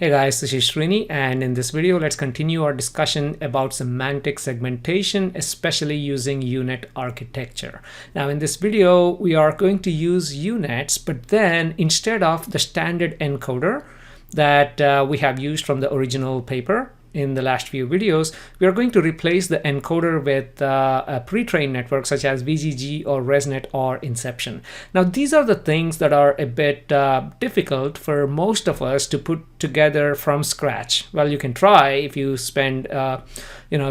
Hey guys, this is Srini, and in this video let's continue our discussion about semantic segmentation, especially using U-Net architecture. Now in this video we are going to use U-Nets, but then instead of the standard encoder that we have used from the original paper in the last few videos, we are going to replace the encoder with a pre-trained network such as VGG or ResNet or Inception. Now these are the things that are a bit difficult for most of us to put together from scratch. Well, you can try if you spend a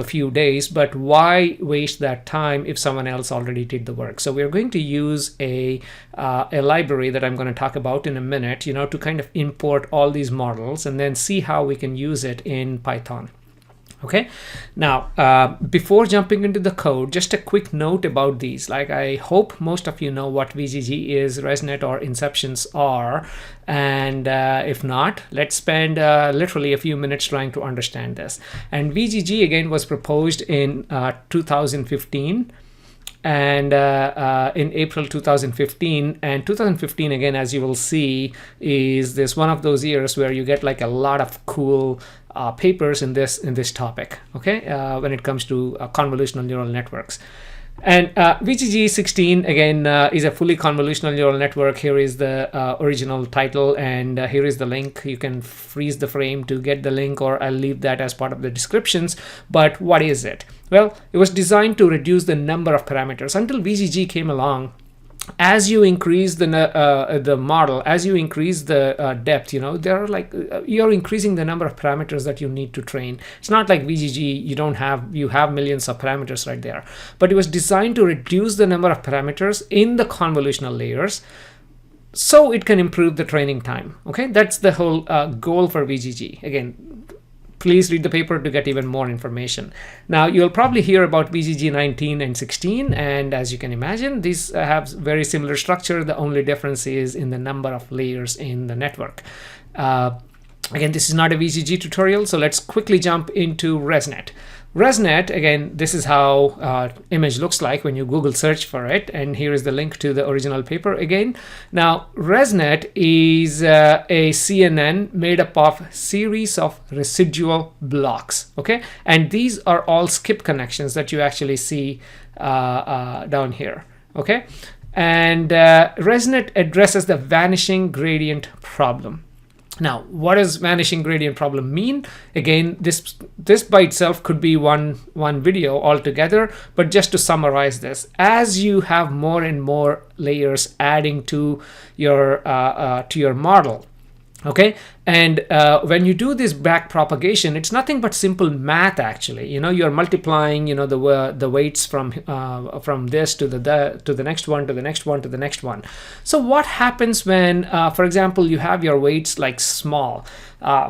few days, but why waste that time if someone else already did the work? So we're going to use a library that I'm going to talk about in a minute, to kind of import all these models and then see how we can use it in Python. Okay, now before jumping into the code, just a quick note about these. Like, I hope most of you know what VGG is, ResNet or Inceptions are, and if not, let's spend literally a few minutes trying to understand this. And VGG again was proposed in 2015 and in April 2015, and 2015 again, as you will see, is this one of those years where you get like a lot of cool papers in this topic, okay, when it comes to convolutional neural networks. And VGG 16 again is a fully convolutional neural network. Here is the original title, and here is the link. You can freeze the frame to get the link, or I'll leave that as part of the descriptions. But what is it? Well, it was designed to reduce the number of parameters. Until VGG came along, as you increase the model, as you increase the depth, there are like you're increasing the number of parameters that you need to train. It's not like VGG, you have millions of parameters right there, but it was designed to reduce the number of parameters in the convolutional layers so it can improve the training time. Okay, that's the whole goal for VGG. Again, please read the paper to get even more information. Now, you'll probably hear about VGG 19 and 16, and as you can imagine, these have very similar structure. The only difference is in the number of layers in the network. Again, this is not a VGG tutorial, so let's quickly jump into ResNet. ResNet, again, this is how image looks like when you Google search for it, and here is the link to the original paper again. Now, ResNet is a CNN made up of series of residual blocks, okay? And these are all skip connections that you actually see down here, okay? And ResNet addresses the vanishing gradient problem. Now, what does vanishing gradient problem mean? Again, this by itself could be one video altogether, but just to summarize this, as you have more and more layers adding to your model, okay, and when you do this back propagation, it's nothing but simple math actually. You're multiplying the weights from this to the next one, to the next one, to the next one. So what happens when for example you have your weights like small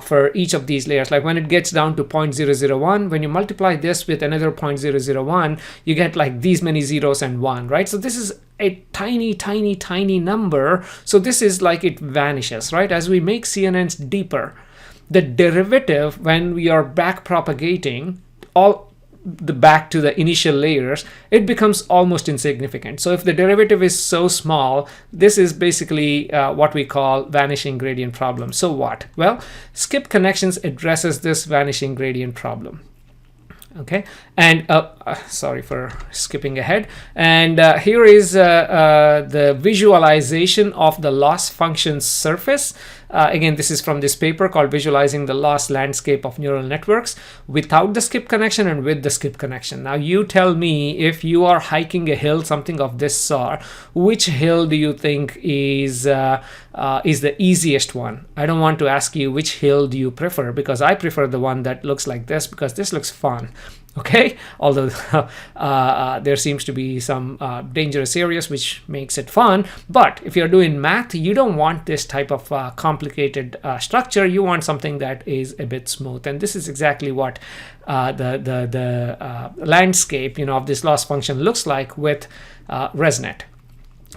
for each of these layers? Like when it gets down to 0.001, when you multiply this with another 0.001, you get like these many zeros and one, right? So this is a tiny number. So this is like it vanishes, right? As we make CNNs deeper, the derivative when we are back propagating all the back to the initial layers, it becomes almost insignificant. So if the derivative is so small, this is basically what we call vanishing gradient problem. So what? Well, skip connections addresses this vanishing gradient problem. Okay, and sorry for skipping ahead. And here is the visualization of the loss function surface. Again, this is from this paper called Visualizing the Loss Landscape of Neural Networks, without the skip connection and with the skip connection. Now, you tell me, if you are hiking a hill, something of this sort, which hill do you think is the easiest one? I don't want to ask you which hill do you prefer, because I prefer the one that looks like this, because this looks fun. Okay, although there seems to be some dangerous areas which makes it fun. But if you're doing math, you don't want this type of complicated structure. You want something that is a bit smooth, and this is exactly what the landscape of this loss function looks like with ResNet.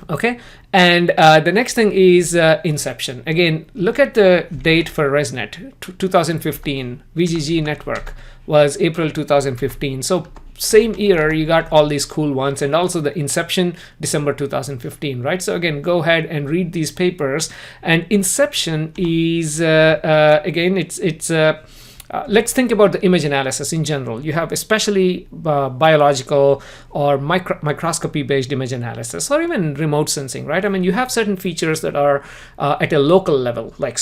Okay, and the next thing is Inception. Again, look at the date for ResNet, 2015. VGG network was April 2015. So same year you got all these cool ones, and also the Inception, December 2015, right? So again, go ahead and read these papers. And Inception is again, let's think about the image analysis in general. You have especially biological or microscopy based image analysis, or even remote sensing, right? I mean, you have certain features that are at a local level, like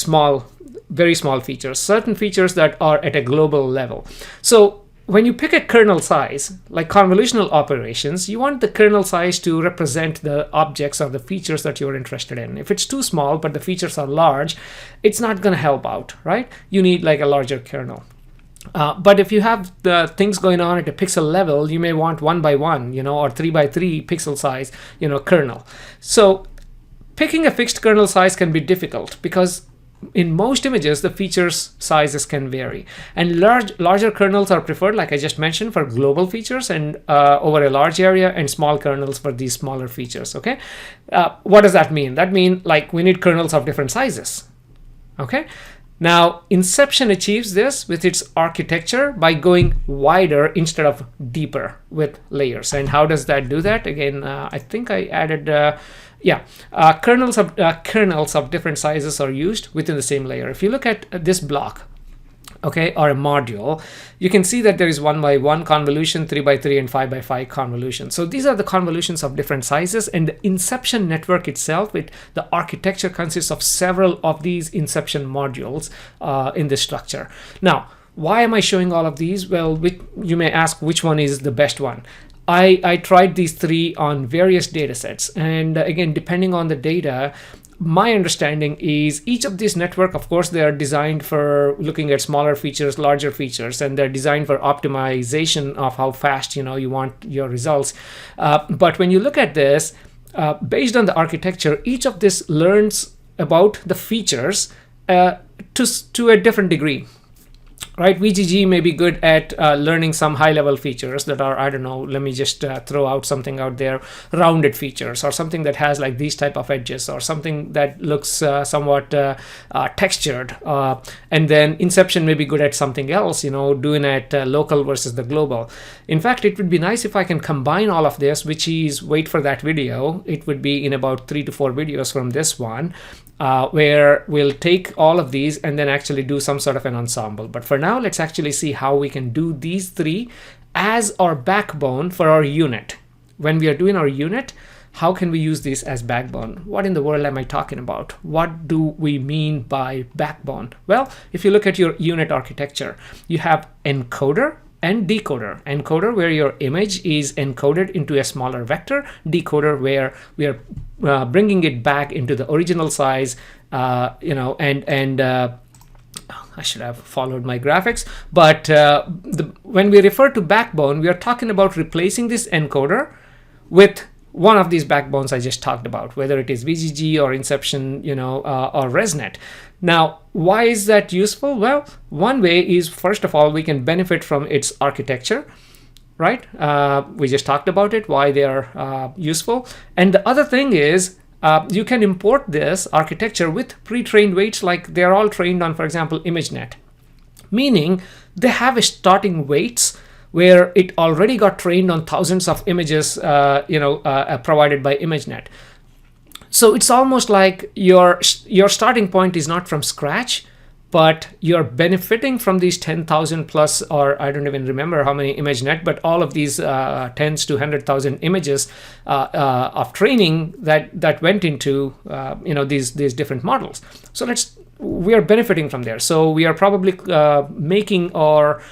very small features, certain features that are at a global level. So when you pick a kernel size, like convolutional operations, you want the kernel size to represent the objects or the features that you're interested in. If it's too small, but the features are large, it's not going to help out, right? You need like a larger kernel. But if you have the things going on at a pixel level, you may want 1 by 1, or 3 by 3 pixel size, kernel. So picking a fixed kernel size can be difficult because in most images, the features sizes can vary, and larger kernels are preferred, like I just mentioned, for global features and over a large area, and small kernels for these smaller features. Okay, what does that mean? That means like we need kernels of different sizes. Okay, now Inception achieves this with its architecture by going wider instead of deeper with layers. And how does that do that? Again, I think I added. Kernels of different sizes are used within the same layer. If you look at this block, okay, or a module, you can see that there is 1 by 1 convolution, 3 by 3, and 5 by 5 convolution. So these are the convolutions of different sizes, and the Inception network itself, the architecture consists of several of these Inception modules in this structure. Now, why am I showing all of these? Well, you may ask which one is the best one. I tried these 3 on various data sets, and again, depending on the data, my understanding is each of these network, of course, they are designed for looking at smaller features, larger features, and they're designed for optimization of how fast you want your results. But when you look at this, based on the architecture, each of this learns about the features to a different degree. Right, VGG may be good at learning some high-level features that are, I don't know, let me just throw out something out there, rounded features, or something that has like these type of edges, or something that looks somewhat textured. And then Inception may be good at something else, doing it local versus the global. In fact, it would be nice if I can combine all of this, which is, wait for that video, it would be in about 3 to 4 videos from this one, where we'll take all of these and then actually do some sort of an ensemble. But for now, let's actually see how we can do these 3 as our backbone for our unit. When we are doing our unit, how can we use this as backbone? What in the world am I talking about? What do we mean by backbone? Well, if you look at your unit architecture, you have encoder and decoder. Encoder, where your image is encoded into a smaller vector. Decoder, where we are bringing it back into the original size, I should have followed my graphics, but when we refer to backbone, we are talking about replacing this encoder with one of these backbones I just talked about, whether it is VGG or Inception, or ResNet. Now, why is that useful? Well, one way is, first of all, we can benefit from its architecture, right? We just talked about it, why they are useful. And the other thing is, you can import this architecture with pre-trained weights, like they're all trained on, for example, ImageNet, meaning they have a starting weights where it already got trained on thousands of images, provided by ImageNet. So it's almost like your starting point is not from scratch, but you're benefiting from these 10,000 plus, or I don't even remember how many ImageNet, but all of these tens to 100,000 images of training that went into these different models. So we are benefiting from there. So we are probably making our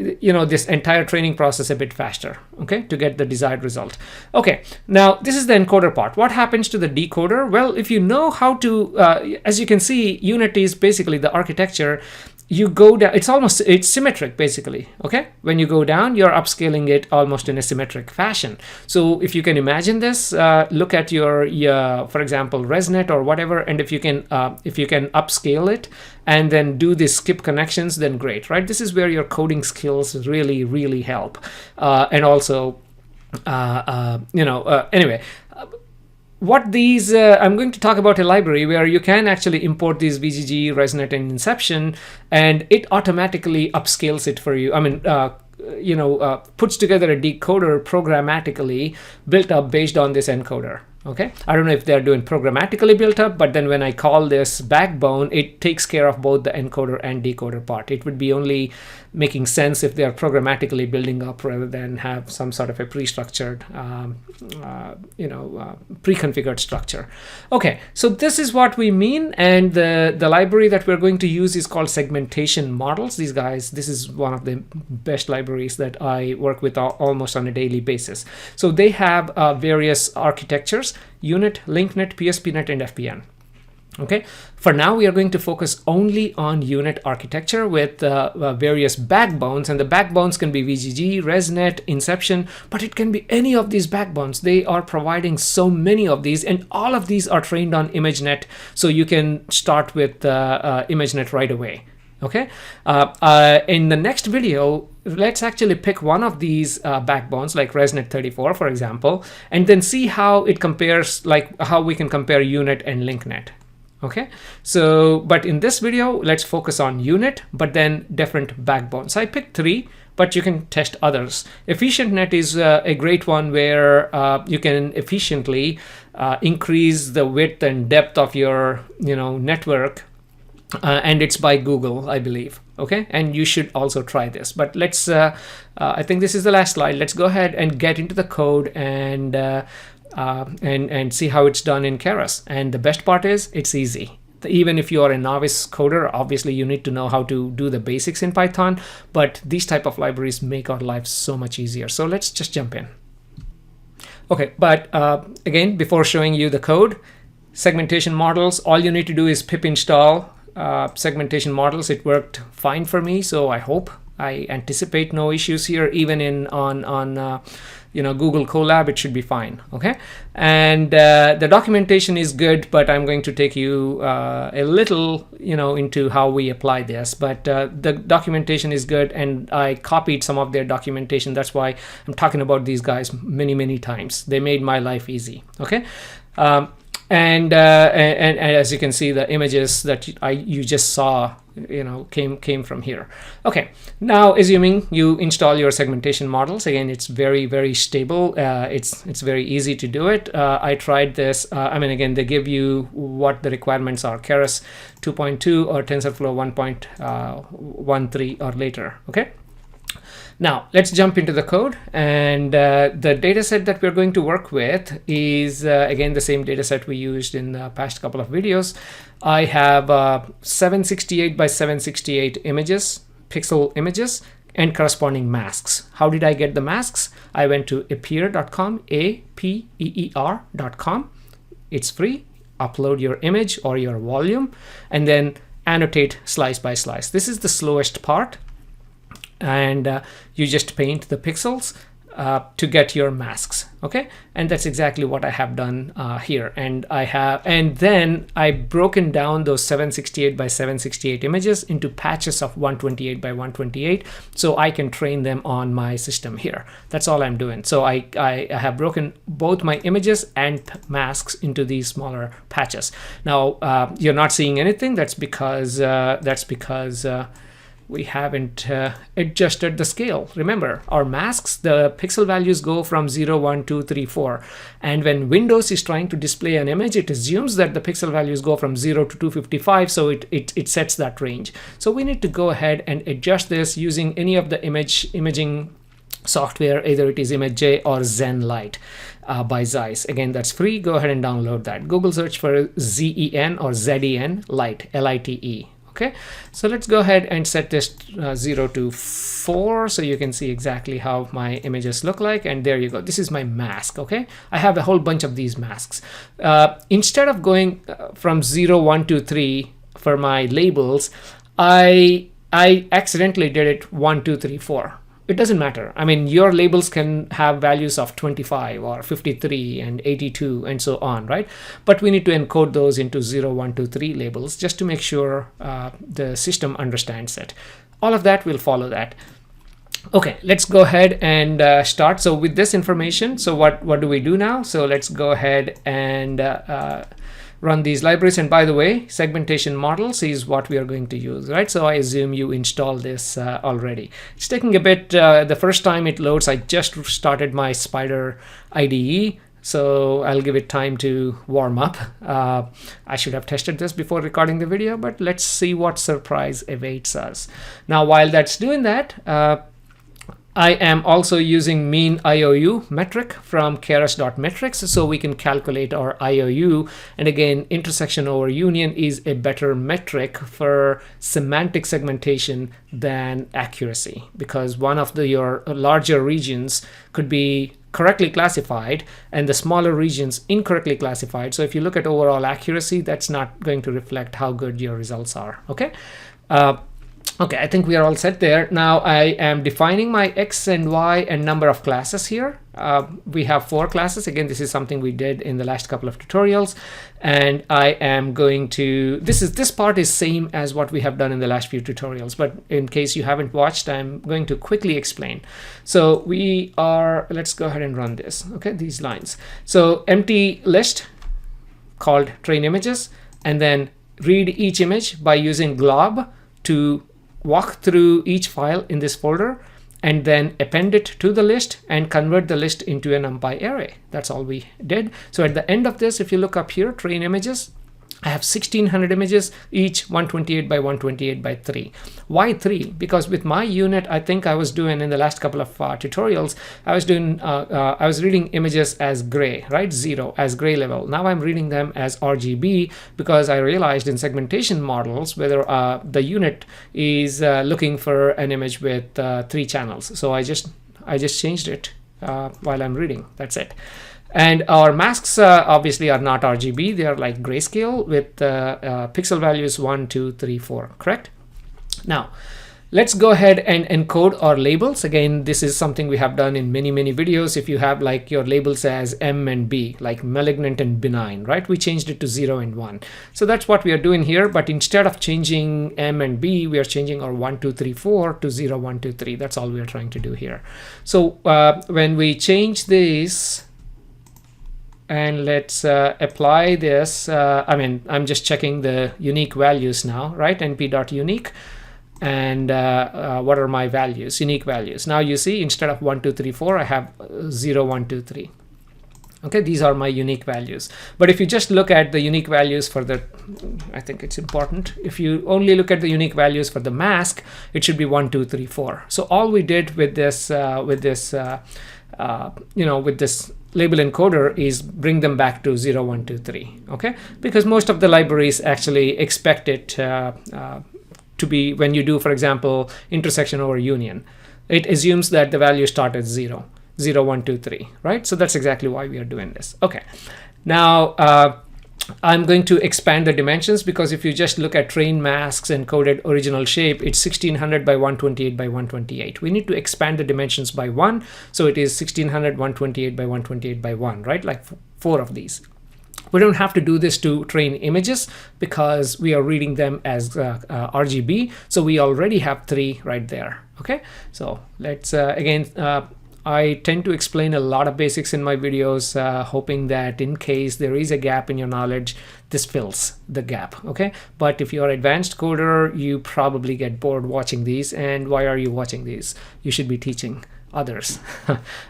this entire training process a bit faster, okay, to get the desired result. Okay, now this is the encoder part. What happens to the decoder? Well, if you know how to, as you can see, unit is basically the architecture. You go down, it's symmetric basically, okay? When you go down, you're upscaling it almost in a symmetric fashion. So if you can imagine this, look at your for example, ResNet or whatever, and if you can upscale it and then do these skip connections, then great, right? This is where your coding skills really, really help. And also, anyway, what these, I'm going to talk about a library where you can actually import these VGG, ResNet, and Inception, and it automatically upscales it for you. I mean, puts together a decoder programmatically built up based on this encoder. Okay, I don't know if they're doing programmatically built up, but then when I call this backbone, it takes care of both the encoder and decoder part. It would be only making sense if they are programmatically building up rather than have some sort of a pre-structured, pre-configured structure. Okay, so this is what we mean, and the library that we're going to use is called Segmentation Models. These guys, this is one of the best libraries that I work with almost on a daily basis. So they have various architectures: U-Net, LinkNet, PSP-Net, and FPN. Okay, for now we are going to focus only on U-Net architecture with various backbones, and the backbones can be VGG, ResNet, Inception, but it can be any of these backbones. They are providing so many of these, and all of these are trained on ImageNet, so you can start with ImageNet right away. Okay, in the next video, let's actually pick one of these backbones, like ResNet 34, for example, and then see how it compares, like how we can compare U-Net and LinkNet. Okay, so, but in this video, let's focus on U-Net, but then different backbones. I picked 3, but you can test others. EfficientNet is a great one where you can efficiently increase the width and depth of your network. And it's by Google, I believe. Okay, and you should also try this. But let's, I think this is the last slide. Let's go ahead and get into the code and see how it's done in Keras. And the best part is it's easy. Even if you are a novice coder, obviously you need to know how to do the basics in Python. But these type of libraries make our life so much easier. So let's just jump in. Okay, but again, before showing you the code, segmentation models, all you need to do is pip install segmentation models. It worked fine for me, so I anticipate no issues here. Even on Google Colab, it should be fine. Okay, and the documentation is good, but I'm going to take you a little into how we apply this. But the documentation is good, and I copied some of their documentation. That's why I'm talking about these guys many times. They made my life easy. Okay. And as you can see, the images that you just saw, came from here. Okay, now assuming you install your segmentation models, again, it's very stable. It's very easy to do it. I tried this. Again, they give you what the requirements are: Keras 2.2 or TensorFlow 1.13 or later. Okay. Now let's jump into the code, and the data set that we're going to work with is again the same data set we used in the past couple of videos. I have 768 by 768 images, pixel images, and corresponding masks. How did I get the masks? I went to APEER.com, APEER.com. It's free. Upload your image or your volume, and then annotate slice by slice. This is the slowest part. And you just paint the pixels to get your masks. Okay, and that's exactly what I have done here. And then I've broken down those 768 by 768 images into patches of 128 by 128, so I can train them on my system here. That's all I'm doing. So I have broken both my images and masks into these smaller patches. Now you're not seeing anything. That's because we haven't adjusted the scale. Remember, our masks, the pixel values go from 0, 1, 2, 3, 4. And when Windows is trying to display an image, it assumes that the pixel values go from 0 to 255, so it sets that range. So we need to go ahead and adjust this using any of the imaging software, either it is ImageJ or ZenLite by Zeiss. Again, that's free. Go ahead and download that. Google search for ZEN or ZEN Lite, Lite. Okay, so let's go ahead and set this 0 to 4 so you can see exactly how my images look like. And there you go. This is my mask. Okay, I have a whole bunch of these masks. Instead of going from 0, 1, 2, 3 for my labels, I accidentally did it 1, 2, 3, 4. It doesn't matter. I mean, your labels can have values of 25 or 53 and 82 and so on, right? But we need to encode those into 0, 1, 2, 3 labels just to make sure the system understands it. All of that will follow that. Okay, let's go ahead and start. So with this information, so what do we do now? So let's go ahead and run these libraries. And by the way, segmentation models is what we are going to use, right? So I assume you installed this already. It's taking a bit. The first time it loads, I just started my Spider IDE. So I'll give it time to warm up. I should have tested this before recording the video, but let's see what surprise awaits us. Now, while that's doing that, I am also using mean IOU metric from keras.metrics, so we can calculate our IOU. And again, intersection over union is a better metric for semantic segmentation than accuracy, because one of your larger regions could be correctly classified and the smaller regions incorrectly classified. So if you look at overall accuracy, that's not going to reflect how good your results are. Okay. Okay, I think we are all set there. Now I am defining my X and Y and number of classes here. We have 4 classes. Again, this is something we did in the last couple of tutorials. And I am going to, this part is same as what we have done in the last few tutorials, but in case you haven't watched, I'm going to quickly explain. So we are, let's go ahead and run this. Okay, these lines. So empty list called train images, and then read each image by using glob to walk through each file in this folder and then append it to the list and convert the list into a NumPy array. That's all we did. So at the end of this, if you look up here, train images, I have 1600 images, each 128 by 128 by 3. Why 3? Because with my unit, I think I was doing in the last couple of tutorials, I was reading images as gray, right? 0 as gray level. Now I'm reading them as RGB because I realized in segmentation models whether the unit is looking for an image with 3 channels. So I just changed it while I'm reading. That's it. And our masks obviously are not RGB. They are like grayscale with pixel values 1, 2, 3, 4, correct? Now, let's go ahead and encode our labels. Again, this is something we have done in many, many videos. If you have like your labels as M and B, like malignant and benign, right? We changed it to 0 and 1. So that's what we are doing here. But instead of changing M and B, we are changing our 1, 2, 3, 4 to 0, 1, 2, 3. That's all we are trying to do here. So when we change this, and let's apply this. I'm just checking the unique values now, right? np.unique. And what are my values? Unique values. Now you see, instead of 1, 2, 3, 4, I have 0, 1, 2, 3. Okay, these are my unique values. But if you just look at the unique values for the, I think it's important. If you only look at the unique values for the mask, it should be 1, 2, 3, 4. So all we did with this, with this label encoder is bring them back to 0, 1, 2, 3. Okay, because most of the libraries actually expect it to be, when you do, for example, intersection over union, it assumes that the values start at 0, 0, 1, 2, 3, right? So that's exactly why we are doing this. Okay, now I'm going to expand the dimensions, because if you just look at train masks encoded original shape, it's 1600 by 128 by 128. We need to expand the dimensions by 1, so it is 1600, 128 by 128 by 1, right? Like 4 of these. We don't have to do this to train images because we are reading them as RGB, so we already have 3 right there. Okay, so let's again, I tend to explain a lot of basics in my videos, hoping that in case there is a gap in your knowledge, this fills the gap, okay? But if you're an advanced coder, you probably get bored watching these. And why are you watching these? You should be teaching others.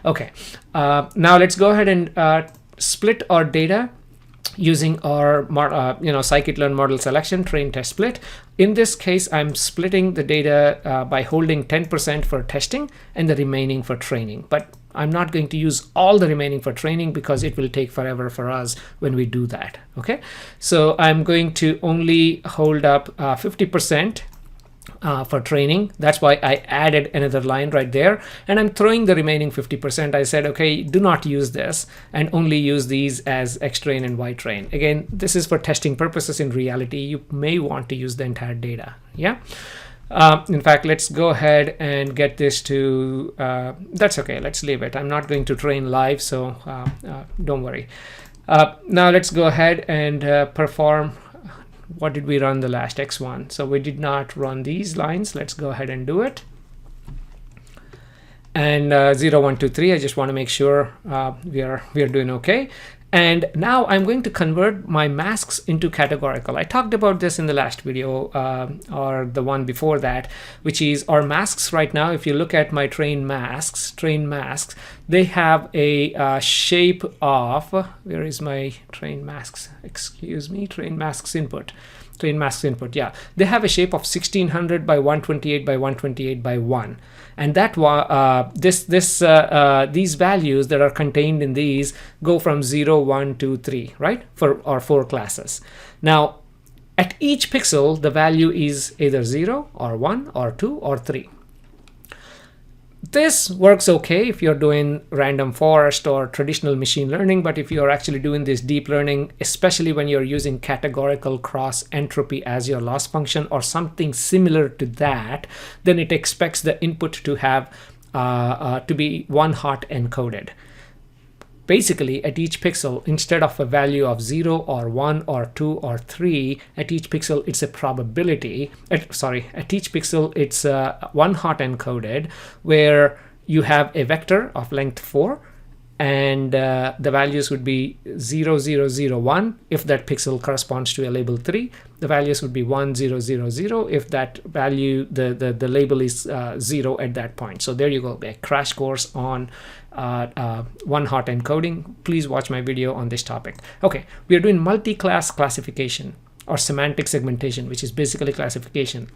Okay, now let's go ahead and split our data using our scikit-learn model selection train test split. In this case, I'm splitting the data by holding 10% for testing and the remaining for training. But I'm not going to use all the remaining for training because it will take forever for us when we do that. Okay, so I'm going to only hold up 50% for training. That's why I added another line right there, and I'm throwing the remaining 50%. I said, okay, do not use this and only use these as X train and Y train. Again, this is for testing purposes. In reality, you may want to use the entire data. Yeah. In fact, let's go ahead and get this to, that's okay, let's leave it. I'm not going to train live, so don't worry. Now let's go ahead and perform. What did we run the last X1? So we did not run these lines. Let's go ahead and do it. And 0, 1, 2, 3, I just want to make sure we are doing okay. And now I'm going to convert my masks into categorical. I talked about this in the last video or the one before that, which is our masks right now. If you look at my train masks, they have a shape of, where is my train masks? Excuse me, train masks input. Train masks input, yeah. They have a shape of 1600 by 128 by 128 by 1. And that these values that are contained in these go from 0, 1, 2, 3, right? For our 4 classes. Now, at each pixel, the value is either 0 or 1 or 2 or 3. This works okay if you're doing random forest or traditional machine learning, but if you're actually doing this deep learning, especially when you're using categorical cross entropy as your loss function or something similar to that, then it expects the input to have to be one hot encoded. Basically, at each pixel, instead of a value of 0 or 1 or 2 or 3, at each pixel it's a probability. At each pixel it's one hot encoded, where you have a vector of length 4, and the values would be 0, 0, 0, 1 if that pixel corresponds to a label 3. The values would be 1, 0, 0, 0 if that value, the label is 0 at that point. So there you go, a crash course on one hot encoding. Please watch my video on this topic. Okay, we are doing multi-class classification or semantic segmentation, which is basically classification,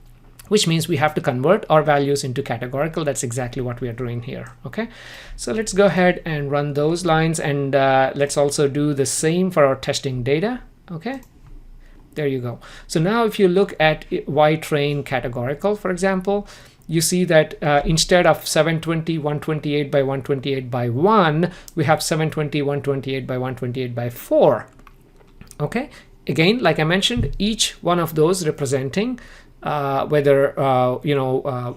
which means we have to convert our values into categorical. That's exactly what we are doing here. Okay, so let's go ahead and run those lines, and let's also do the same for our testing data. Okay, there you go. So now if you look at Y train categorical, for example, you see that instead of 720 128 by 128 by 1, we have 720 128 by 128 by 4. Okay, again, like I mentioned, each one of those representing whether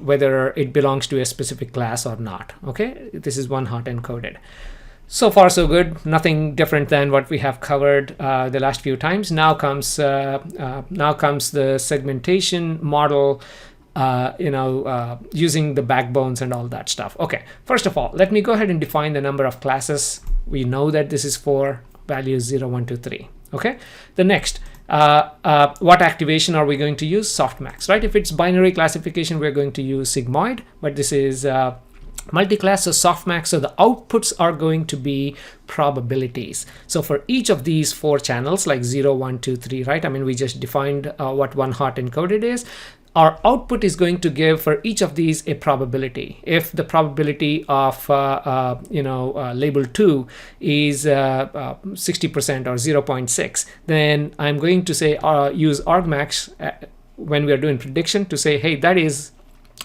whether it belongs to a specific class or not. Okay, this is one hot encoded. So far so good, nothing different than what we have covered the last few times. Now comes the segmentation model, using the backbones and all that stuff. Okay, first of all, let me go ahead and define the number of classes. We know that this is for values 0, 1, 2, 3. Okay, the next, what activation are we going to use? Softmax, right? If it's binary classification, we're going to use sigmoid, but this is multi-class, so softmax, so the outputs are going to be probabilities. So for each of these 4 channels, like 0, 1, 2, 3, right? I mean, we just defined what one hot encoded is. Our output is going to give for each of these a probability. If the probability of label 2 is 60% or 0.6, then I'm going to say use argmax when we are doing prediction to say, hey, that is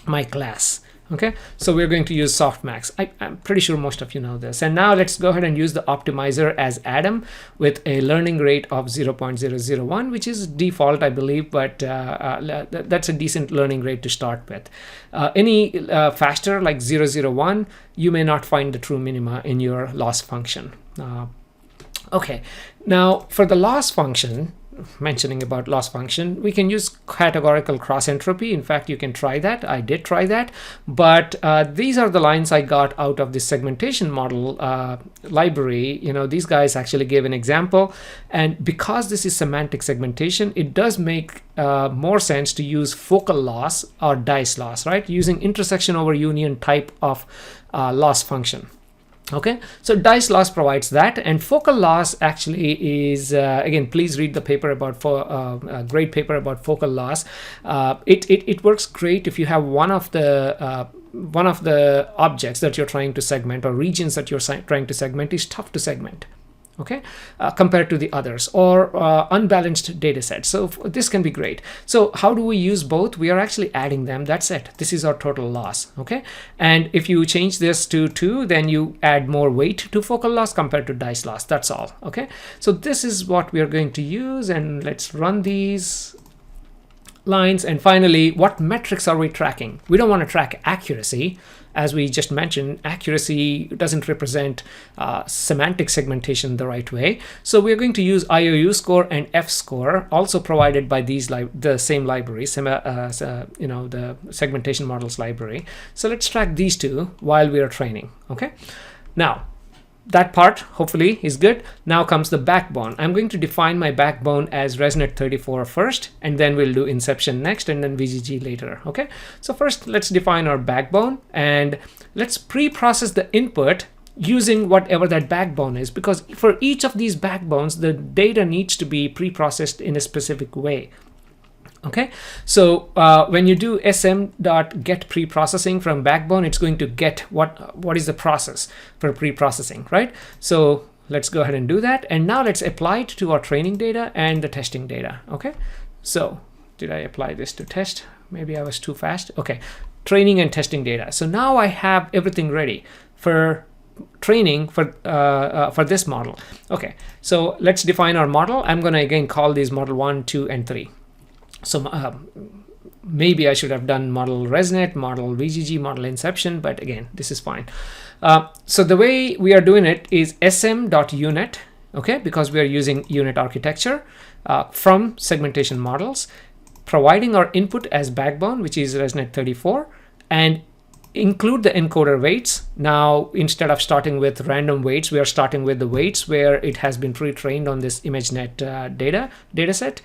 my class. Okay, so we're going to use softmax. I'm pretty sure most of you know this. And now let's go ahead and use the optimizer as Adam with a learning rate of 0.001, which is default, I believe, but that's a decent learning rate to start with. Any faster, like 0.001, you may not find the true minima in your loss function. Okay, now for the loss function, mentioning about loss function, we can use categorical cross entropy. In fact, you can try that. I did try that, but these are the lines I got out of the segmentation model library. These guys actually gave an example, and because this is semantic segmentation, it does make more sense to use focal loss or dice loss, right? Using intersection over union type of loss function. Okay, so dice loss provides that, and focal loss actually is again, please read the paper about a great paper about focal loss. It works great if you have one of the objects that you're trying to segment, or regions that you're trying to segment is tough to segment. Okay, compared to the others, or unbalanced data sets. So this can be great. So how do we use both? We are actually adding them. That's it. This is our total loss. Okay, and if you change this to 2, then you add more weight to focal loss compared to dice loss. That's all. Okay, so this is what we are going to use, and let's run these lines. And finally, what metrics are we tracking? We don't want to track accuracy. As we just mentioned, accuracy doesn't represent semantic segmentation the right way. So we're going to use IOU score and F score, also provided by the same library, the segmentation models library. So let's track these two while we are training. Okay. Now, that part hopefully is good. Now comes the backbone. I'm going to define my backbone as ResNet 34 first, and then we'll do Inception next, and then VGG later. Okay, so first let's define our backbone, and let's pre-process the input using whatever that backbone is, because for each of these backbones the data needs to be pre-processed in a specific way. Okay, so when you do sm.get preprocessing from backbone, it's going to get what is the process for pre-processing, right? So let's go ahead and do that, and now let's apply it to our training data and the testing data. Okay, so did I apply this to test? Maybe I was too fast. Okay, training and testing data. So now I have everything ready for training for this model. Okay, so let's define our model. I'm going to again call these model 1, 2, and 3. So maybe I should have done model ResNet, model VGG, model Inception, but again, this is fine. So the way we are doing it is sm.U-Net, okay, because we are using U-Net architecture from segmentation models, providing our input as backbone, which is ResNet 34, and include the encoder weights. Now, instead of starting with random weights, we are starting with the weights where it has been pre-trained on this ImageNet data set.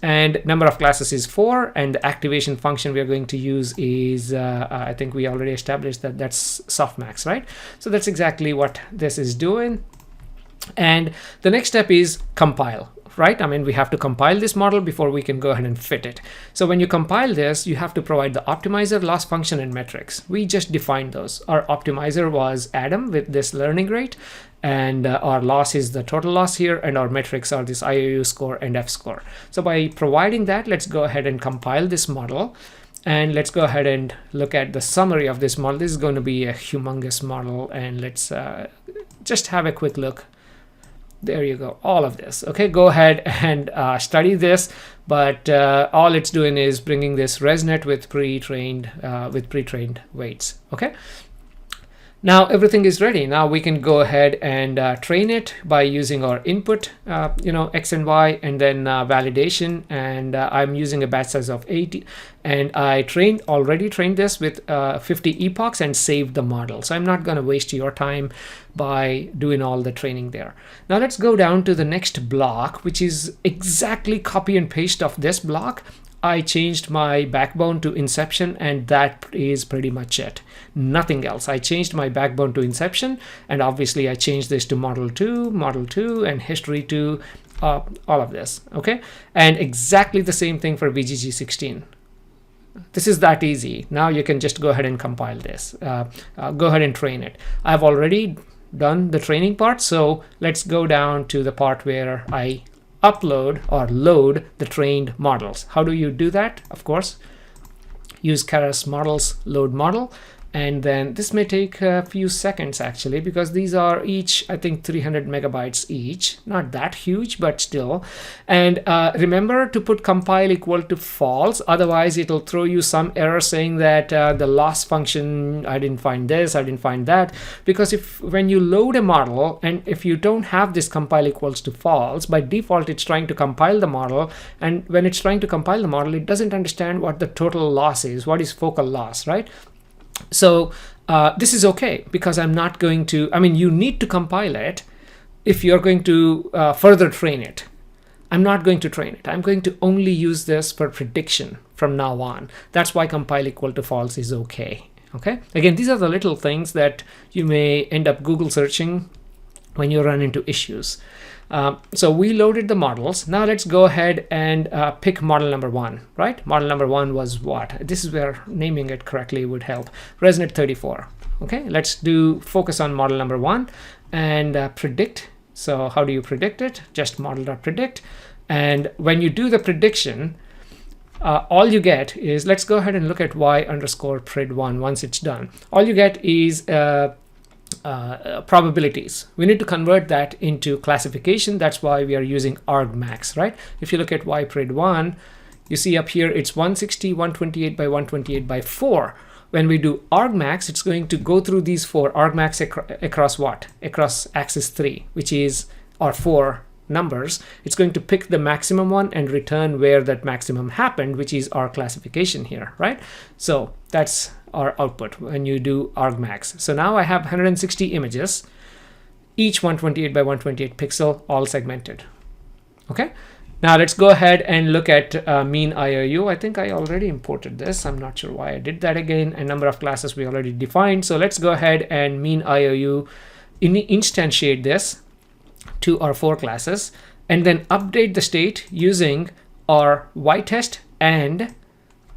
And number of classes is 4, and the activation function we are going to use is, I think we already established that that's softmax, right? So that's exactly what this is doing. And the next step is compile. Right? I mean, we have to compile this model before we can go ahead and fit it. So when you compile this, you have to provide the optimizer, loss function, and metrics. We just defined those. Our optimizer was Adam with this learning rate, and our loss is the total loss here, and our metrics are this IOU score and F score. So by providing that, let's go ahead and compile this model. And let's go ahead and look at the summary of this model. This is going to be a humongous model, and let's just have a quick look. There you go, all of this. Okay, go ahead and study this, but all it's doing is bringing this ResNet with pre-trained weights. Okay, now everything is ready. Now we can go ahead and train it by using our input, X and Y, and then validation. And I'm using a batch size of 8, and I already trained this with 50 epochs and saved the model. So I'm not going to waste your time by doing all the training there. Now let's go down to the next block, which is exactly copy and paste of this block. I changed my backbone to Inception, and that is pretty much it. Nothing else. I changed my backbone to Inception, and obviously I changed this to model 2, and history 2, all of this. Okay, and exactly the same thing for VGG 16. This is that easy. Now you can just go ahead and compile this. Go ahead and train it. I've already done the training part, so let's go down to the part where I upload or load the trained models. How do you do that? Of course, use Keras models load model, and then this may take a few seconds actually, because these are each, I think, 300 megabytes each. Not that huge, but still. And remember to put compile equal to false, otherwise it'll throw you some error saying that the loss function, I didn't find this, I didn't find that. Because when you load a model, and if you don't have this compile equals to false, by default it's trying to compile the model, and when it's trying to compile the model, it doesn't understand what the total loss is, what is focal loss, right? So this is okay, because I'm not going to, you need to compile it if you're going to further train it. I'm not going to train it. I'm going to only use this for prediction from now on. That's why compile equal to false is okay. Okay. Again, these are the little things that you may end up Google searching when you run into issues. So we loaded the models. Now let's go ahead and pick model number 1, right? Model number 1 was what? This is where naming it correctly would help. ResNet 34. Okay, let's focus on model number 1 and predict. So how do you predict it? Just model.predict. And when you do the prediction, all you get is, let's go ahead and look at y_prid1 once it's done. All you get is probabilities. We need to convert that into classification. That's why we are using argmax, right? If you look at yprid1, you see up here it's 160, 128 by 128 by 4. When we do argmax, it's going to go through these 4 argmax across what? Across axis 3, which is our 4 numbers. It's going to pick the maximum one and return where that maximum happened, which is our classification here, right? So that's our output when you do argmax. So now I have 160 images. each 128 by 128 pixel, all segmented. Okay. Now let's go ahead and look at mean IOU. I think I already imported this. I'm not sure why I did that again. A number of classes we already defined. So let's go ahead and mean IOU, instantiate this to our 4 classes, and then update the state using our y-test and,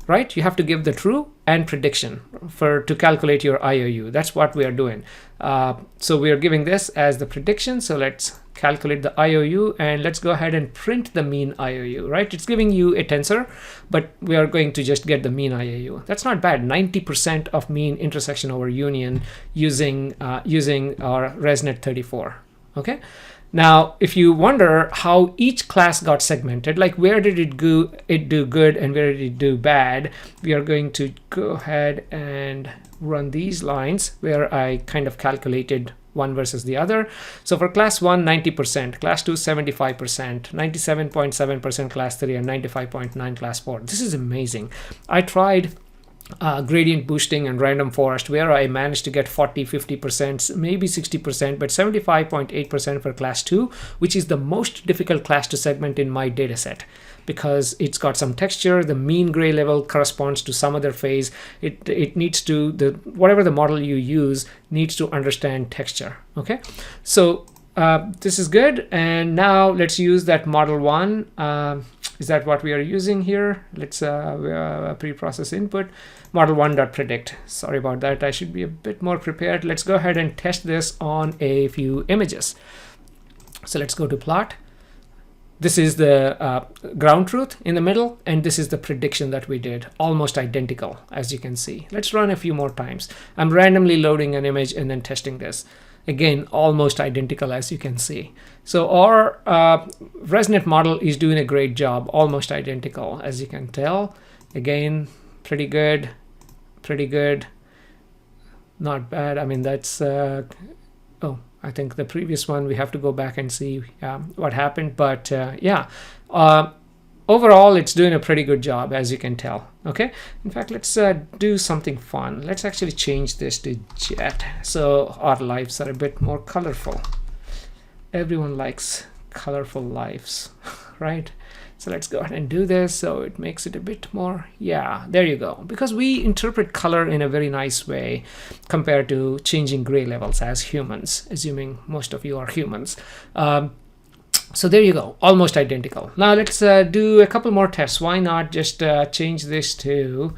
right, you have to give the true and prediction to calculate your IOU. That's what we are doing. So we are giving this as the prediction. So let's calculate the IOU, and let's go ahead and print the mean IOU, right? It's giving you a tensor, but we are going to just get the mean IOU. That's not bad. 90% of mean intersection over union using our ResNet 34. Okay. Now, if you wonder how each class got segmented, like where did it do good and where did it do bad, we are going to go ahead and run these lines where I kind of calculated one versus the other. So for class 1, 90%, class 2, 75%, 97.7% class 3, and 95.9% class 4. This is amazing. I tried gradient boosting and random forest where I managed to get 40-50%, maybe 60%, but 75.8% for class 2, which is the most difficult class to segment in my data set, because it's got some texture. The mean gray level corresponds to some other phase. It needs to, whatever the model you use needs to understand texture. Okay, so this is good. And now let's use that model 1. Is that what we are using here? Let's pre-process input model 1.predict. Sorry about that. I should be a bit more prepared. Let's go ahead and test this on a few images. So let's go to plot. This is the ground truth in the middle, and this is the prediction that we did, almost identical, as you can see. Let's run a few more times. I'm randomly loading an image and then testing this. Again, almost identical, as you can see. So our ResNet model is doing a great job, almost identical, as you can tell. Again, pretty good, not bad. I mean, that's, oh, I think the previous one, we have to go back and see what happened. But yeah, overall, it's doing a pretty good job, as you can tell. Okay. In fact, let's do something fun. Let's actually change this to jet, so our lives are a bit more colorful. Everyone likes colorful lives, right? So let's go ahead and do this so it makes it a bit more, yeah, there you go. Because we interpret color in a very nice way compared to changing gray levels as humans, assuming most of you are humans. So there you go, almost identical. Now let's do a couple more tests. Why not just change this to,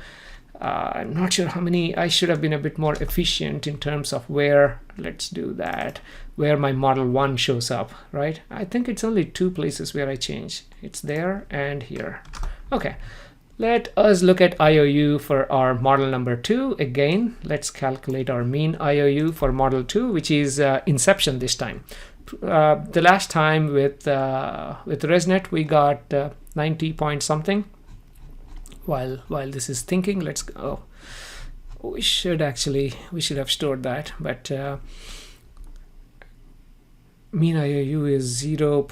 I'm not sure how many, I should have been a bit more efficient in terms of where, let's do that, where my model 1 shows up, right? I think it's only 2 places where I change. It's there and here. Okay, let us look at IOU for our model number 2. Again, let's calculate our mean IOU for model 2, which is Inception this time. The last time with ResNet we got 90 point something. While this is thinking, let's go. We should have stored that, but mean IOU is 0.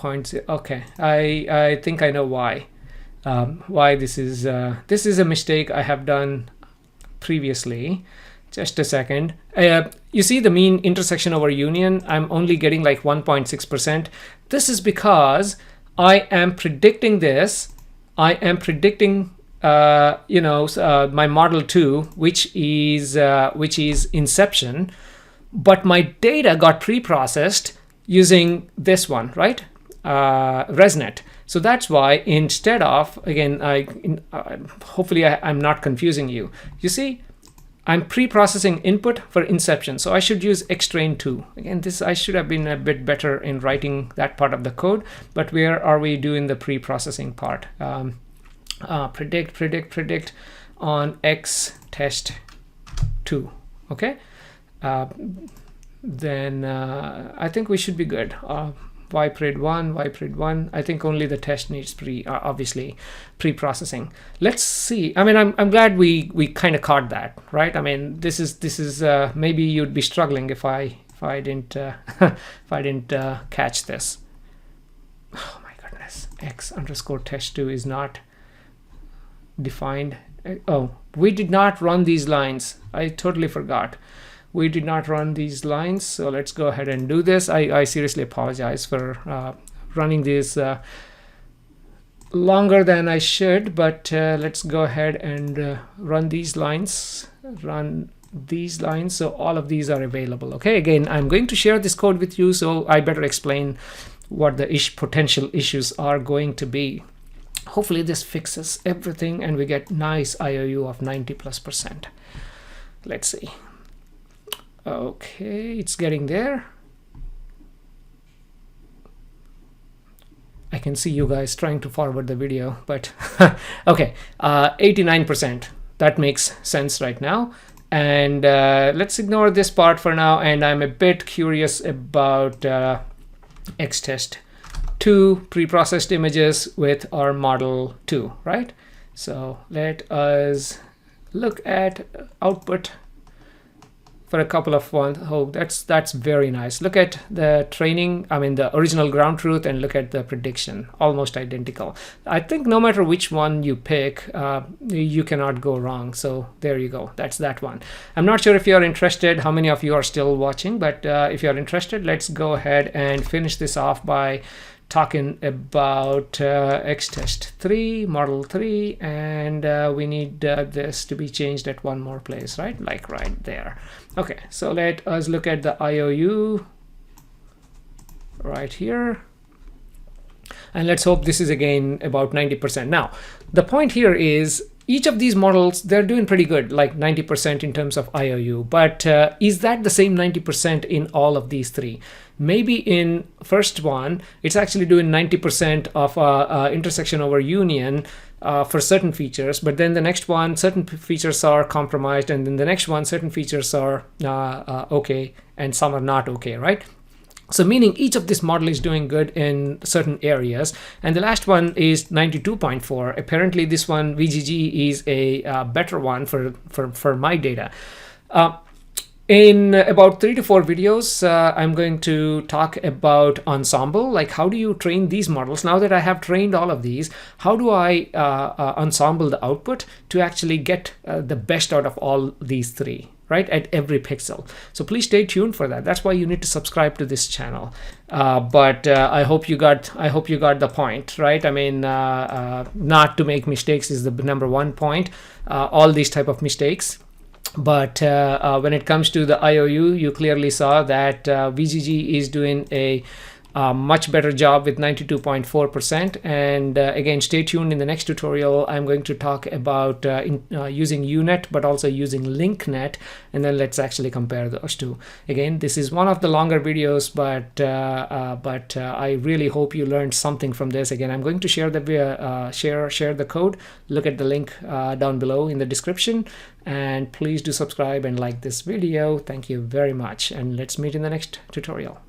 Okay, I think I know why. Why this is a mistake I have done previously. Just a second. You see the mean intersection over union, I'm only getting like 1.6%. This is because I am predicting this. I am predicting my model 2, which is Inception, but my data got pre-processed using this one, right? ResNet. So that's why instead of, again, hopefully I'm not confusing you. You see, I'm pre-processing input for Inception, so I should use xtrain 2. Again, I should have been a bit better in writing that part of the code, but where are we doing the pre-processing part? Predict on x test 2. Okay, then I think we should be good. Ypred 1. I think only the test needs obviously pre-processing. Let's see. I mean, I'm glad we kind of caught that, right? I mean, this is maybe you'd be struggling if I didn't catch this. Oh my goodness, x underscore test 2 is not defined. Oh, we did not run these lines. I totally forgot. we did not run these lines, so let's go ahead and do this. I seriously apologize for running these longer than I should, but let's go ahead and run these lines, so all of these are available. Okay, again, I'm going to share this code with you, so I better explain what the potential issues are going to be. Hopefully this fixes everything and we get nice IOU of 90+%. Let's see. Okay, it's getting there. I can see you guys trying to forward the video, but okay, 89%. That makes sense right now. And let's ignore this part for now. And I'm a bit curious about xtest 2 preprocessed images with our model 2, right? So let us look at output for a couple of ones. Oh, that's very nice. Look at the training, I mean the original ground truth, and look at the prediction, almost identical. I think no matter which one you pick, you cannot go wrong. So there you go, that's that one. I'm not sure if you're interested, how many of you are still watching, but if you're interested, let's go ahead and finish this off by talking about xtest 3, model 3, and we need this to be changed at one more place, right? Like right there. Okay, so let us look at the IOU right here. And let's hope this is again about 90%. Now, the point here is each of these models, they're doing pretty good, like 90% in terms of IOU. But is that the same 90% in all of these three? Maybe in first one, it's actually doing 90% of intersection over union for certain features. But then the next one, certain features are compromised. And then the next one, certain features are okay and some are not okay, right? So meaning each of this model is doing good in certain areas. And the last one is 92.4. Apparently this one, VGG, is a better one for my data. In about 3 to 4 videos, I'm going to talk about ensemble, like how do you train these models? Now that I have trained all of these, how do I ensemble the output to actually get the best out of all these three, right, at every pixel? So please stay tuned for that. That's why you need to subscribe to this channel. But I hope you got the point, right? I mean, not to make mistakes is the number one point. All these type of mistakes. But when it comes to the IOU, you clearly saw that VGG is doing a much better job with 92.4%. And again, stay tuned. In the next tutorial, I'm going to talk about using U-Net, but also using LinkNet. And then let's actually compare those two. Again, this is one of the longer videos, but I really hope you learned something from this. Again, I'm going to share the share the code. Look at the link down below in the description. And please do subscribe and like this video. Thank you very much. And let's meet in the next tutorial.